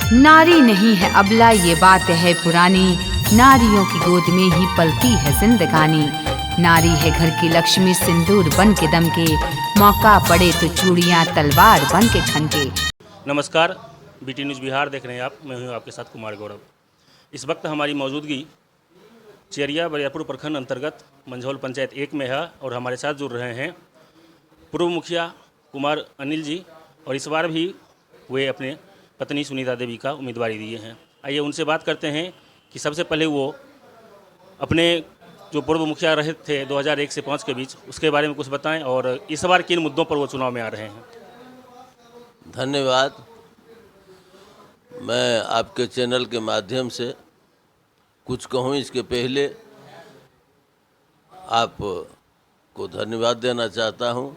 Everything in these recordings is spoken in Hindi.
नारी नहीं है अबला ये बात है पुरानी, नारियों की गोद में ही पलती है जिंदगानी। नारी है घर की लक्ष्मी सिंदूर बन के दमके, मौका पड़े तो चूड़ियां तलवार बन के खनके। नमस्कार, बीटी न्यूज़ बिहार देख रहे हैं आप। मैं हूं आपके साथ कुमार गौरव। इस वक्त हमारी मौजूदगी चेरिया बरियारपुर प्रखंड अंतर्गत मंझौल पंचायत 1 में है और हमारे साथ जुड़ रहे हैं पूर्व मुखिया कुमार अनिल जी, और इस बार भी वे अपने पत्नी सुनीता देवी का उम्मीदवारी दिए हैं। आइए उनसे बात करते हैं कि सबसे पहले वो अपने जो पूर्व मुखिया रहे थे 2001 से 5 के बीच, उसके बारे में कुछ बताएं और इस बार किन मुद्दों पर वो चुनाव में आ रहे हैं। धन्यवाद। मैं आपके चैनल के माध्यम से कुछ कहूँ इसके पहले आपको धन्यवाद देना चाहता हूँ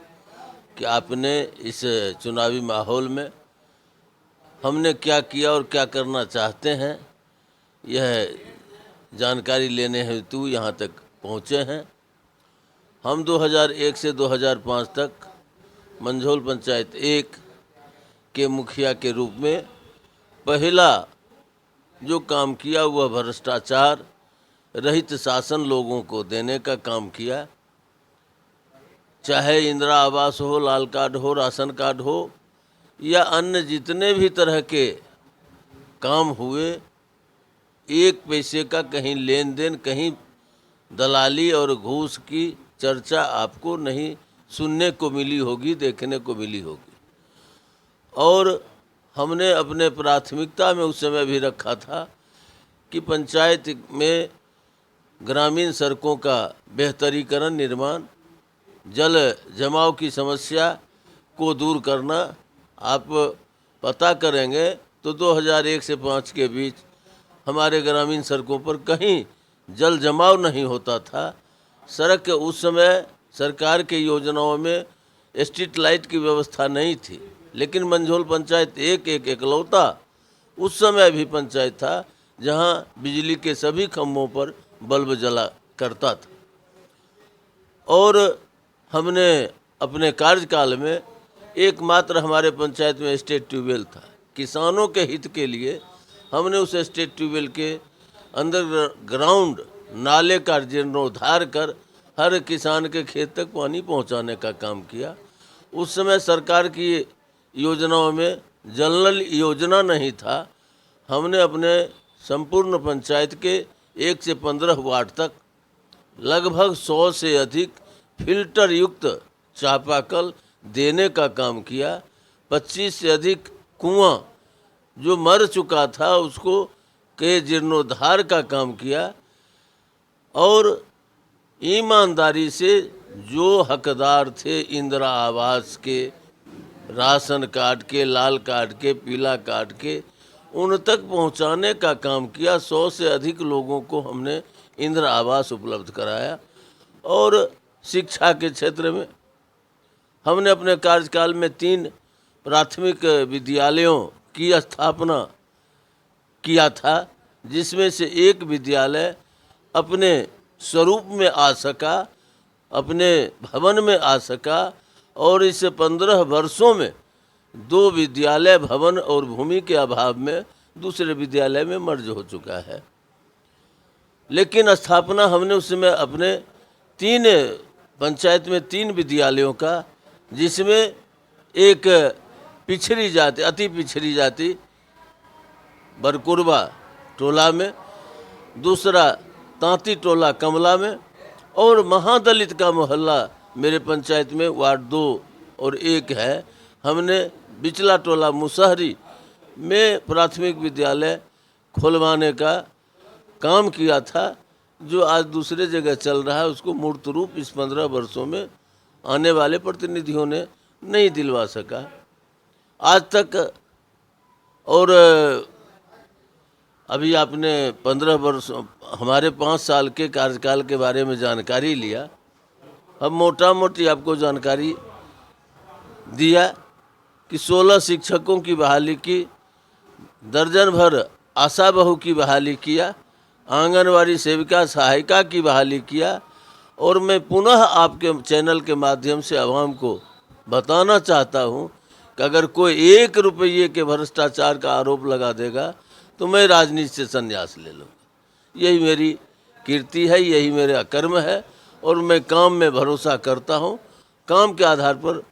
कि आपने इस चुनावी माहौल में हमने क्या किया और क्या करना चाहते हैं यह जानकारी लेने हेतु यहाँ तक पहुँचे हैं। हम 2001 से 2005 तक मंझौल पंचायत 1 के मुखिया के रूप में पहला जो काम किया वह भ्रष्टाचार रहित शासन लोगों को देने का काम किया। चाहे इंदिरा आवास हो, लाल कार्ड हो, राशन कार्ड हो या अन्य जितने भी तरह के काम हुए, एक पैसे का कहीं लेन देन, कहीं दलाली और घूस की चर्चा आपको नहीं सुनने को मिली होगी, देखने को मिली होगी। और हमने अपने प्राथमिकता में उस समय भी रखा था कि पंचायत में ग्रामीण सड़कों का बेहतरीकरण, निर्माण, जल जमाव की समस्या को दूर करना। आप पता करेंगे तो 2001 से 5 के बीच हमारे ग्रामीण सड़कों पर कहीं जल जमाव नहीं होता था। सड़क के उस समय सरकार के योजनाओं में स्ट्रीट लाइट की व्यवस्था नहीं थी, लेकिन मंझौल पंचायत एक इकलौता उस समय भी पंचायत था जहां बिजली के सभी खंभों पर बल्ब जला करता था। और हमने अपने कार्यकाल में एकमात्र हमारे पंचायत में स्टेट ट्यूबवेल था। किसानों के हित के लिए हमने उस स्टेट ट्यूबवेल के अंडरग्राउंड नाले का जीर्णोद्धार कर हर किसान के खेत तक पानी पहुंचाने का काम किया। उस समय सरकार की योजनाओं में जल नल योजना नहीं था। हमने अपने संपूर्ण पंचायत के 1 से 15 वार्ड तक लगभग 100 से अधिक फिल्टर युक्त चापाकल देने का काम किया। 25 से अधिक कुआं जो मर चुका था उसको के जीर्णोद्धार का काम किया। और ईमानदारी से जो हकदार थे इंदिरा आवास के, राशन कार्ड के, लाल कार्ड के, पीला कार्ड के, उन तक पहुंचाने का काम किया। 100 से अधिक लोगों को हमने इंदिरा आवास उपलब्ध कराया। और शिक्षा के क्षेत्र में हमने अपने कार्यकाल में 3 प्राथमिक विद्यालयों की स्थापना किया था, जिसमें से एक विद्यालय अपने स्वरूप में आ सका, अपने भवन में आ सका। और इस 15 वर्षों में 2 विद्यालय भवन और भूमि के अभाव में दूसरे विद्यालय में मर्ज हो चुका है। लेकिन स्थापना हमने उस समय अपने 3 पंचायत में 3 विद्यालयों का, जिसमें एक पिछड़ी जाति, अति पिछड़ी जाति बरकुरबा टोला में, दूसरा तांती टोला कमला में, और महादलित का मोहल्ला मेरे पंचायत में वार्ड 2 और 1 है। हमने बिचला टोला मुसहरी में प्राथमिक विद्यालय खोलवाने का काम किया था, जो आज दूसरे जगह चल रहा है। उसको मूर्त रूप इस 15 वर्षों में आने वाले प्रतिनिधियों ने नहीं दिलवा सका आज तक। और अभी आपने 15 वर्ष हमारे 5 साल के कार्यकाल के बारे में जानकारी लिया। हम मोटा मोटी आपको जानकारी दिया कि 16 शिक्षकों की बहाली की, दर्जन भर आशा बहू की बहाली किया, आंगनवाड़ी सेविका सहायिका की बहाली किया। और मैं पुनः आपके चैनल के माध्यम से आवाम को बताना चाहता हूं कि अगर कोई 1 रुपये के भ्रष्टाचार का आरोप लगा देगा तो मैं राजनीति से संन्यास ले लूँगा। यही मेरी कीर्ति है, यही मेरा कर्म है और मैं काम में भरोसा करता हूँ। काम के आधार पर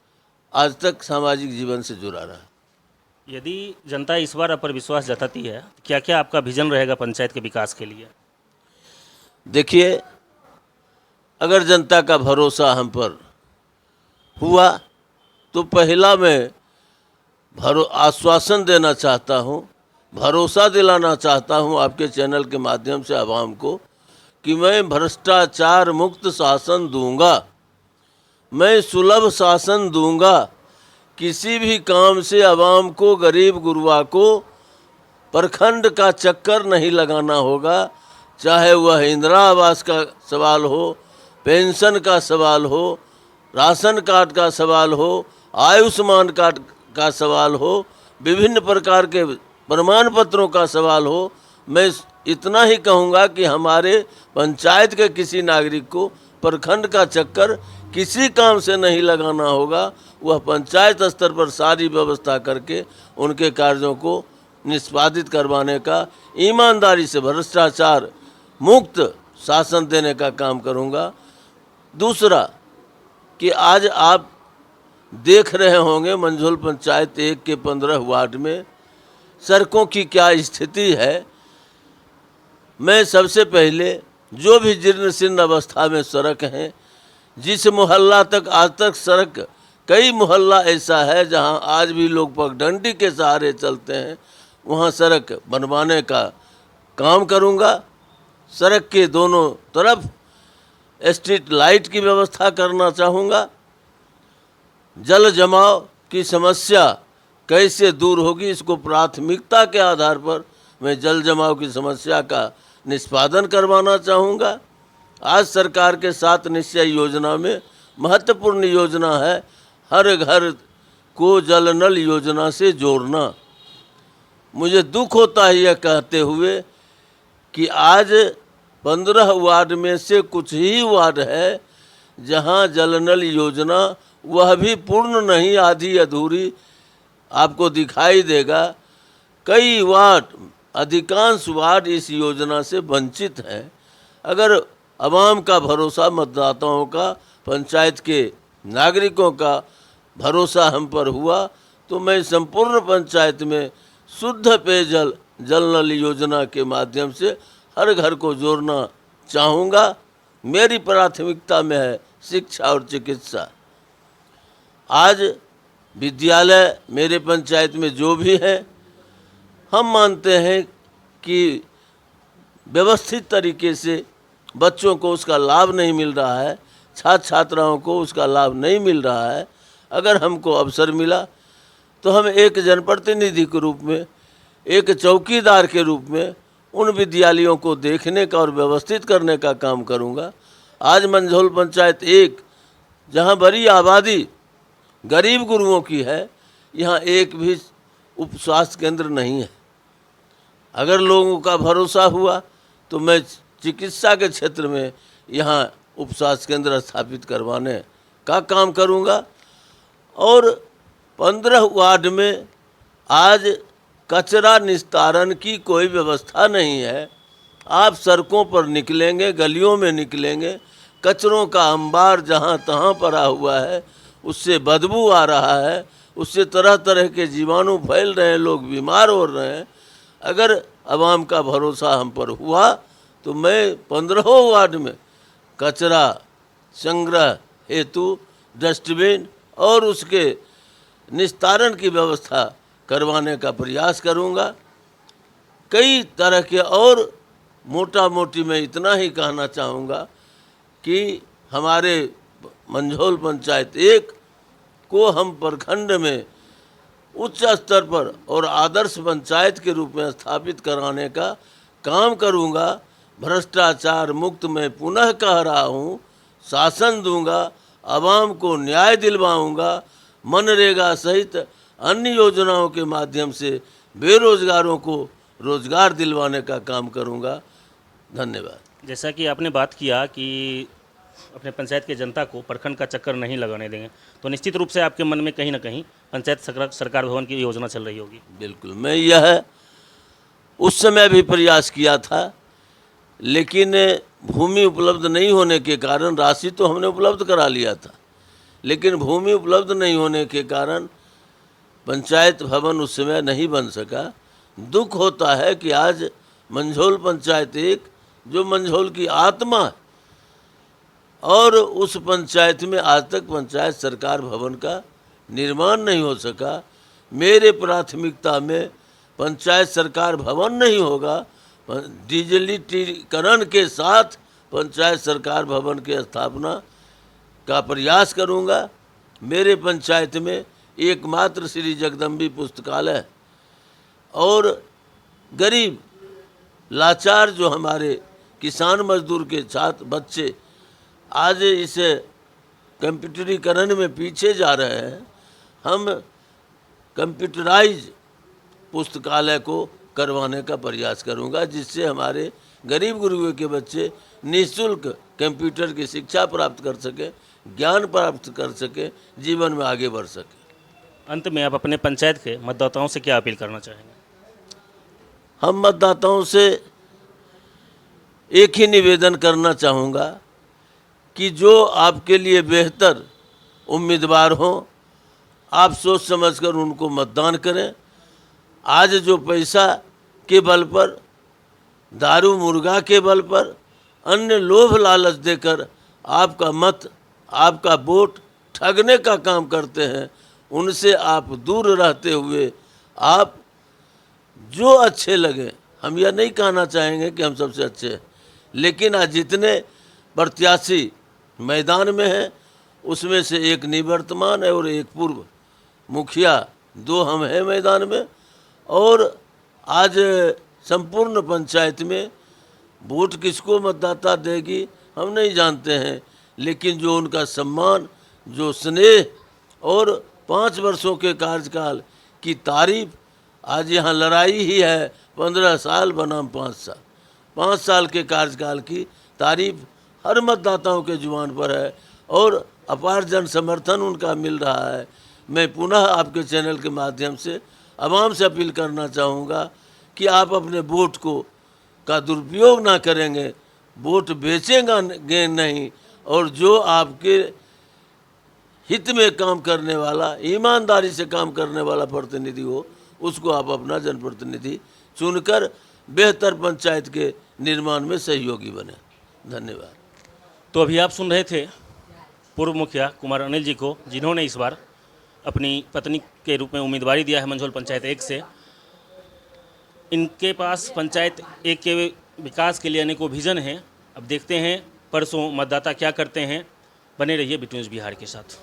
आज तक सामाजिक जीवन से जुड़ा रहा। यदि जनता इस बार आप पर विश्वास जताती है, क्या क्या आपका विजन रहेगा पंचायत के विकास के लिए? देखिए, अगर जनता का भरोसा हम पर हुआ तो पहला मैं आश्वासन देना चाहता हूँ, भरोसा दिलाना चाहता हूँ आपके चैनल के माध्यम से आवाम को कि मैं भ्रष्टाचार मुक्त शासन दूंगा, मैं सुलभ शासन दूंगा। किसी भी काम से आवाम को, गरीब गुरबा को प्रखंड का चक्कर नहीं लगाना होगा, चाहे वह इंदिरा आवास का सवाल हो, पेंशन का सवाल हो, राशन कार्ड का सवाल हो, आयुष्मान कार्ड का सवाल हो, विभिन्न प्रकार के प्रमाण पत्रों का सवाल हो। मैं इतना ही कहूँगा कि हमारे पंचायत के किसी नागरिक को प्रखंड का चक्कर किसी काम से नहीं लगाना होगा। वह पंचायत स्तर पर सारी व्यवस्था करके उनके कार्यों को निष्पादित करवाने का, ईमानदारी से भ्रष्टाचार मुक्त शासन देने का काम करूँगा। दूसरा कि आज आप देख रहे होंगे मंझोल पंचायत 1 के 15 वार्ड में सड़कों की क्या स्थिति है। मैं सबसे पहले जो भी जीर्ण शीर्ण अवस्था में सड़क हैं, जिस मोहल्ला तक आज तक सड़क, कई मोहल्ला ऐसा है जहां आज भी लोग पगडंडी के सहारे चलते हैं, वहां सड़क बनवाने का काम करूंगा। सड़क के दोनों तरफ स्ट्रीट लाइट की व्यवस्था करना चाहूँगा। जल जमाव की समस्या कैसे दूर होगी, इसको प्राथमिकता के आधार पर मैं जल जमाव की समस्या का निष्पादन करवाना चाहूँगा। आज सरकार के 7 निश्चय योजना में महत्वपूर्ण योजना है हर घर को जल नल योजना से जोड़ना। मुझे दुख होता है यह कहते हुए कि आज 15 वार्ड में से कुछ ही वार्ड है जहां जल नल योजना वह भी पूर्ण नहीं, आधी अधूरी आपको दिखाई देगा। कई वार्ड, अधिकांश वार्ड इस योजना से वंचित हैं। अगर आवाम का भरोसा, मतदाताओं का, पंचायत के नागरिकों का भरोसा हम पर हुआ तो मैं संपूर्ण पंचायत में शुद्ध पेयजल जल नल योजना के माध्यम से हर घर को जोड़ना चाहूँगा। मेरी प्राथमिकता में है शिक्षा और चिकित्सा। आज विद्यालय मेरे पंचायत में जो भी है, हम मानते हैं कि व्यवस्थित तरीके से बच्चों को उसका लाभ नहीं मिल रहा है, छात्र छात्राओं को उसका लाभ नहीं मिल रहा है। अगर हमको अवसर मिला तो हम एक जनप्रतिनिधि के रूप में, एक चौकीदार के रूप में उन विद्यालयों को देखने का और व्यवस्थित करने का काम करूंगा। आज मंझोल पंचायत 1 जहां बड़ी आबादी गरीब गुरुओं की है, यहाँ एक भी उप स्वास्थ्य केंद्र नहीं है। अगर लोगों का भरोसा हुआ तो मैं चिकित्सा के क्षेत्र में यहाँ उप स्वास्थ्य केंद्र स्थापित करवाने का काम करूँगा। और 15 वार्ड में आज कचरा निस्तारण की कोई व्यवस्था नहीं है। आप सड़कों पर निकलेंगे, गलियों में निकलेंगे, कचरों का अंबार जहाँ तहाँ पड़ा हुआ है, उससे बदबू आ रहा है, उससे तरह तरह के जीवाणु फैल रहे हैं, लोग बीमार हो रहे हैं। अगर आवाम का भरोसा हम पर हुआ तो मैं 15 वार्ड में कचरा संग्रह हेतु डस्टबिन और उसके निस्तारण की व्यवस्था करवाने का प्रयास करूंगा। कई तरह के और मोटा मोटी मैं इतना ही कहना चाहूँगा कि हमारे मंझोल पंचायत 1 को हम प्रखंड में उच्च स्तर पर और आदर्श पंचायत के रूप में स्थापित कराने का काम करूंगा। भ्रष्टाचार मुक्त मैं पुनः कह रहा हूँ, शासन दूंगा, आवाम को न्याय दिलवाऊंगा। मनरेगा सहित अन्य योजनाओं के माध्यम से बेरोजगारों को रोजगार दिलवाने का काम करूंगा। धन्यवाद। जैसा कि आपने बात किया कि अपने पंचायत के जनता को प्रखंड का चक्कर नहीं लगाने देंगे, तो निश्चित रूप से आपके मन में कहीं ना कहीं पंचायत सरकार भवन की योजना चल रही होगी। बिल्कुल, मैं यह उस समय भी प्रयास किया था, लेकिन भूमि उपलब्ध नहीं होने के कारण, राशि तो हमने उपलब्ध करा लिया था, लेकिन भूमि उपलब्ध नहीं होने के कारण पंचायत भवन उस समय नहीं बन सका। दुख होता है कि आज मंझोल पंचायत एक, जो मंझोल की आत्मा है, और उस पंचायत में आज तक पंचायत सरकार भवन का निर्माण नहीं हो सका। मेरे प्राथमिकता में पंचायत सरकार भवन नहीं होगा, डिजिटलीकरण के साथ पंचायत सरकार भवन की स्थापना का प्रयास करूंगा। मेरे पंचायत में एकमात्र श्री जगदम्बी पुस्तकालय और गरीब लाचार जो हमारे किसान मजदूर के छात्र बच्चे आज इस कंप्यूटरीकरण में पीछे जा रहे हैं, हम कंप्यूटराइज पुस्तकालय को करवाने का प्रयास करूंगा, जिससे हमारे गरीब गुरुओं के बच्चे निःशुल्क कंप्यूटर की शिक्षा प्राप्त कर सके, ज्ञान प्राप्त कर सके, जीवन में आगे बढ़ सके। अंत में आप अपने पंचायत के मतदाताओं से क्या अपील करना चाहेंगे? हम मतदाताओं से एक ही निवेदन करना चाहूँगा कि जो आपके लिए बेहतर उम्मीदवार हों, आप सोच समझकर उनको मतदान करें। आज जो पैसा के बल पर, दारू मुर्गा के बल पर, अन्य लोभ लालच देकर आपका मत, आपका वोट ठगने का काम करते हैं, उनसे आप दूर रहते हुए आप जो अच्छे लगे, हम यह नहीं कहना चाहेंगे कि हम सबसे अच्छे हैं, लेकिन आज जितने प्रत्याशी मैदान में हैं उसमें से एक निवर्तमान है और एक पूर्व मुखिया, दो हम हैं मैदान में। और आज संपूर्ण पंचायत में वोट किसको मतदाता देगी हम नहीं जानते हैं, लेकिन जो उनका सम्मान, जो स्नेह और 5 वर्षों के कार्यकाल की तारीफ, आज यहाँ लड़ाई ही है 15 साल बनाम 5 साल, 5 साल के कार्यकाल की तारीफ हर मतदाताओं के जुबान पर है और अपार जन समर्थन उनका मिल रहा है। मैं पुनः आपके चैनल के माध्यम से आवाम से अपील करना चाहूँगा कि आप अपने वोट का दुरुपयोग ना करेंगे, वोट बेचेंगे नहीं, और जो आपके हित में काम करने वाला, ईमानदारी से काम करने वाला प्रतिनिधि हो, उसको आप अपना जनप्रतिनिधि चुनकर बेहतर पंचायत के निर्माण में सहयोगी बने। धन्यवाद। तो अभी आप सुन रहे थे पूर्व मुखिया कुमार अनिल जी को, जिन्होंने इस बार अपनी पत्नी के रूप में उम्मीदवारी दिया है मंझोल पंचायत एक से। इनके पास पंचायत एक के विकास के लिए अनेकों विजन हैं। अब देखते हैं परसों मतदाता क्या करते हैं। बने रहिए BT न्यूज़ बिहार के साथ।